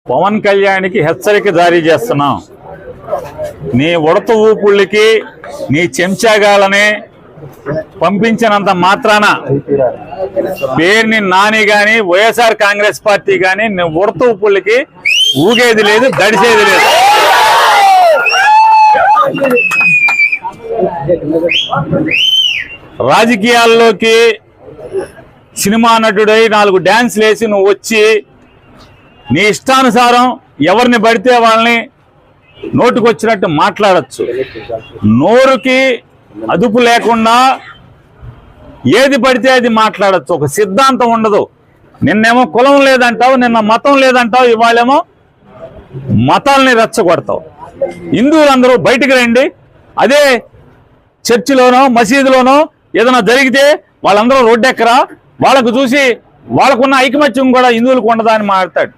పవన్ కళ్యాణ్కి హెచ్చరిక జారీ చేస్తున్నాం. నీ ఉడత ఊపుళ్ళకి నీ చెంచాగాలని పంపించినంత మాత్రాన పేరుని నాని గాని వైఎస్ఆర్ కాంగ్రెస్ పార్టీ గాని నీ ఉడత ఊపుళ్ళకి ఊగేది లేదు, దడిసేది లేదు. రాజకీయాల్లోకి సినిమా నటుడై 4 డ్యాన్స్లు వేసి నువ్వు వచ్చి నీ ఇష్టానుసారం ఎవరిని పడితే వాళ్ళని నోటుకొచ్చినట్టు మాట్లాడచ్చు. నోరుకి అదుపు లేకుండా ఏది పడితే అది మాట్లాడచ్చు. ఒక సిద్ధాంతం ఉండదు. నిన్నేమో కులం లేదంటావు, నిన్న మతం లేదంటావు, ఇవాళేమో మతాల్ని రెచ్చగొడతావు. హిందువులందరూ బయటికి రండి. అదే చర్చిలోనో మసీదులోనో ఏదైనా జరిగితే వాళ్ళందరూ రోడ్డెక్కరా, వాళ్ళకు చూసి వాళ్ళకున్న ఐకమత్యం కూడా హిందువులకు ఉండదా అని మాట్లాడతాడు.